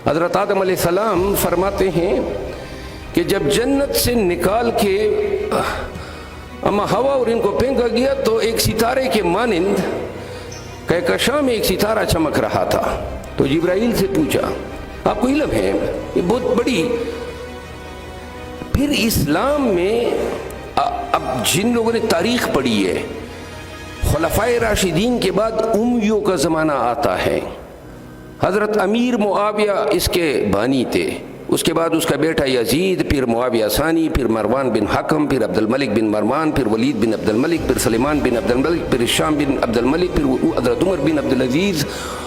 حضرت آدم علیہ السلام فرماتے ہیں کہ جب جنت سے نکال کے اما ہوا اور ان کو پھینکا گیا تو ایک ستارے کے مانند کہکشاں میں ایک ستارہ چمک رہا تھا. تو جبرائیل سے پوچھا, آپ کو علم ہے یہ بہت بڑی. پھر اسلام میں اب جن لوگوں نے تاریخ پڑھی ہے, خلفائے راشدین کے بعد امیوں کا زمانہ آتا ہے. حضرت امیر معاویہ اس کے بانی تھے, اس کے بعد اس کا بیٹا یزید, پھر معاویہ ثانی, پھر مروان بن حکم, پھر عبد الملک بن مروان, پھر ولید بن عبد الملک, پھر سلیمان بن عبد الملک, پھر ہشام بن عبد الملک, پھر حضرت عمر بن عبد العزیز,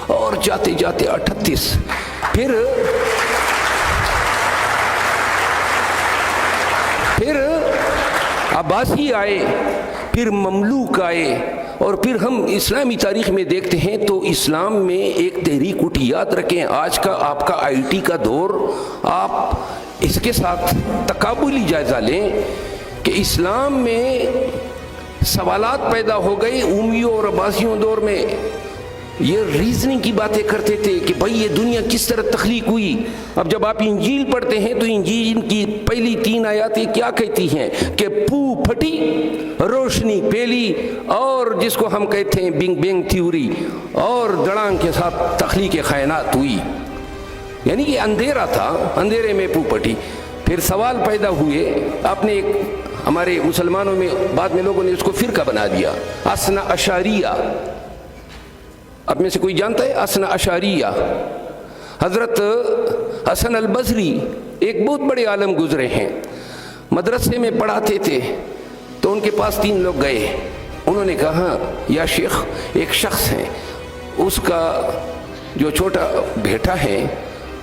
اور جاتے جاتے 38. پھر عباسی آئے, پھر مملوک آئے, اور پھر ہم اسلامی تاریخ میں دیکھتے ہیں تو اسلام میں ایک تحریک اٹھی. یاد رکھیں آج کا آپ کا آئی ٹی کا دور, آپ اس کے ساتھ تقابلی جائزہ لیں کہ اسلام میں سوالات پیدا ہو گئے. امیوں اور عباسیوں دور میں یہ ریزننگ کی باتیں کرتے تھے کہ بھائی یہ دنیا کس طرح تخلیق ہوئی. اب جب آپ انجیل پڑھتے ہیں تو انجیل کی پہلی 3 آیاتیں کیا کہتی ہیں کہ پو پھٹی, روشنی پھیلی, اور جس کو ہم کہتے ہیں بگ بینگ تھیوری, اور دڑانگ کے ساتھ تخلیق کائنات ہوئی. یعنی یہ اندھیرا تھا, اندھیرے میں پو پھٹی. پھر سوال پیدا ہوئے, آپ نے ایک ہمارے مسلمانوں میں بعد میں لوگوں نے اس کو فرقہ بنا دیا, اثنا اشاریہ. اب میں سے کوئی جانتا ہے اثنا اشاریہ؟ حضرت حسن البصری ایک بہت بڑے عالم گزرے ہیں, مدرسے میں پڑھاتے تھے. تو ان کے پاس 3 لوگ گئے, انہوں نے کہا یا شیخ ایک شخص ہے, اس کا جو چھوٹا بیٹا ہے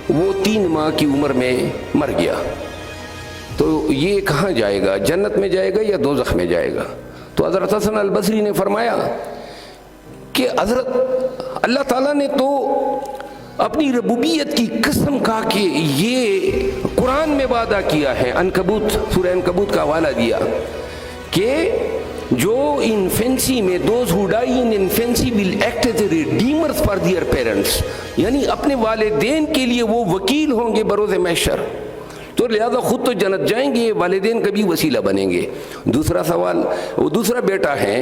وہ 3 ماہ کی عمر میں مر گیا, تو یہ کہاں جائے گا, جنت میں جائے گا یا دوزخ میں جائے گا؟ تو حضرت حسن البصری نے فرمایا کہ حضرت اللہ تعالیٰ نے تو اپنی ربوبیت کی قسم کہا کہ یہ قرآن میں وعدہ کیا ہے. عنکبوت, سورہ عنکبوت کا حوالہ دیا کہ جو انفینسی میں those who die in infancy will act as a redeemers for their parents, یعنی اپنے والدین کے لیے وہ وکیل ہوں گے بروز محشر. تو لہذا خود تو جنت جائیں گے, والدین کا بھی وسیلہ بنیں گے. دوسرا سوال, وہ دوسرا بیٹا ہے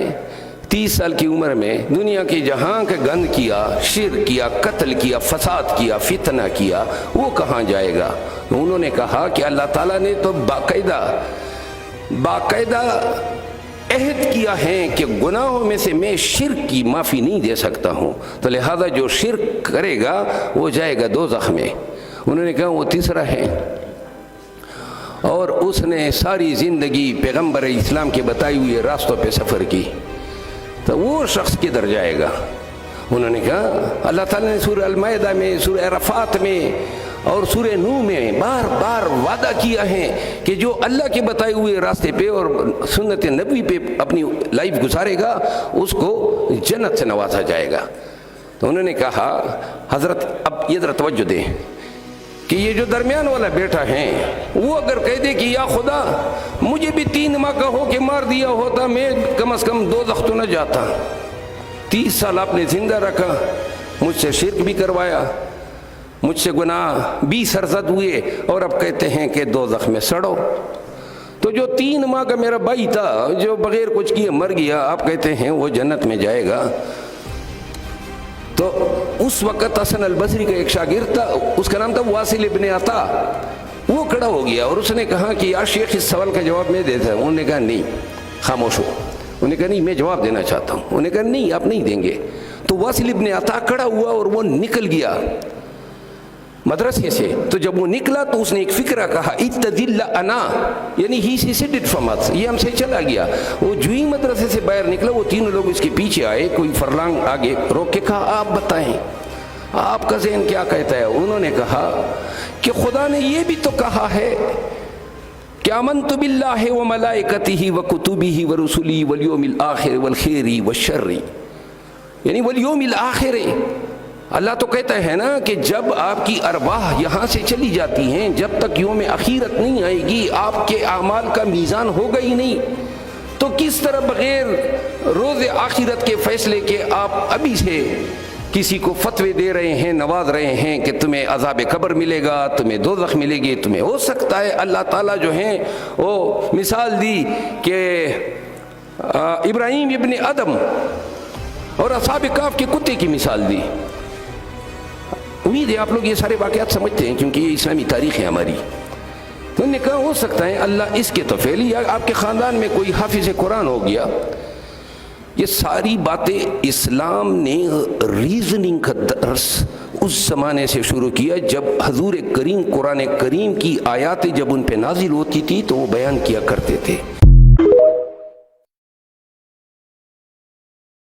30 سال کی عمر میں دنیا کے جہاں کا گند کیا, شرک کیا, قتل کیا, فساد کیا, فتنہ کیا, وہ کہاں جائے گا؟ انہوں نے کہا کہ اللہ تعالیٰ نے تو باقاعدہ عہد کیا ہے کہ گناہوں میں سے میں شرک کی معافی نہیں دے سکتا ہوں, تو لہذا جو شرک کرے گا وہ جائے گا دوزخ میں. انہوں نے کہا وہ تیسرا ہے, اور اس نے ساری زندگی پیغمبر اسلام کے بتائی ہوئے راستوں پہ سفر کی, تو وہ شخص کدھر جائے گا؟ انہوں نے کہا اللہ تعالیٰ نے سورہ المائدہ میں, سورہ عرفات میں اور سورہ نوح میں بار بار وعدہ کیا ہے کہ جو اللہ کے بتائے ہوئے راستے پہ اور سنت نبوی پہ اپنی لائف گزارے گا اس کو جنت سے نوازا جائے گا. تو انہوں نے کہا حضرت اب یہ ذرا توجہ دیں کہ یہ جو درمیان والا بیٹا ہے وہ اگر کہہ دے کہ یا خدا مجھے بھی 3 ماہ کا ہو کے مار دیا ہوتا, میں کم از کم دوزخ تو نہ جاتا. 30 سال آپ نے زندہ رکھا, مجھ سے شرک بھی کروایا, مجھ سے گناہ بھی سرزد ہوئے, اور اب کہتے ہیں کہ دوزخ میں سڑو. تو جو 3 ماہ کا میرا بھائی تھا جو بغیر کچھ کیے مر گیا, آپ کہتے ہیں وہ جنت میں جائے گا. تو اس وقت حسن البصری کا ایک شاگرد تھا, اس کا نام تھا واصل ابن عطا. وہ کھڑا ہو گیا اور اس نے کہا کہ یا شیخ اس سوال کا جواب میں دیتا ہوں. انہوں نے کہا نہیں, خاموش ہو. انہوں نے کہا نہیں میں جواب دینا چاہتا ہوں. انہوں نے کہا نہیں آپ نہیں دیں گے. تو واصل ابن عطا کھڑا ہوا اور وہ نکل گیا مدرسے سے. تو جب وہ نکلا تو اس نے ایک فکرہ کہا اتذل انا, یعنی ہی سیڈڈ فرام اس, یہ ہم سے چلا گیا. وہ جو ہی مدرسے سے باہر نکلا وہ 3 لوگ اس کے پیچھے آئے, کوئی فرلانگ آگے روک کے کہا آپ بتائیں آپ کا ذہن کیا کہتا ہے؟ انہوں نے کہا کہ خدا نے یہ بھی تو کہا ہے کہ آمنت باللہ وملائکتہ وکتبہ ورسلہ والیوم الآخر والخیر والشر, یعنی والیوم الآخر. اللہ تو کہتا ہے نا کہ جب آپ کی ارواح یہاں سے چلی جاتی ہیں, جب تک یوم اخیرت نہیں آئے گی آپ کے اعمال کا میزان ہوگا ہی نہیں. تو کس طرح بغیر روز آخرت کے فیصلے کے آپ ابھی سے کسی کو فتوے دے رہے ہیں، نواز رہے ہیں کہ تمہیں عذاب قبر ملے گا، تمہیں دوزخ ملے گی، تمہیں ہو سکتا ہے اللہ تعالیٰ جو ہیں وہ مثال دی کہ ابراہیم ابن ادم اور اصحاب کہف کے کتے کی مثال دی۔ امید ہے آپ لوگ یہ سارے واقعات سمجھتے ہیں کیونکہ یہ اسلامی تاریخ ہے ہماری۔ تو انہوں نے کہا ہو سکتا ہے اللہ اس کے توفیل، یا آپ کے خاندان میں کوئی حافظ قرآن ہو گیا۔ یہ ساری باتیں اسلام نے ریزننگ کا درس اس زمانے سے شروع کیا جب حضور کریم قرآن کریم کی آیاتیں جب ان پہ نازل ہوتی تھی تو وہ بیان کیا کرتے تھے۔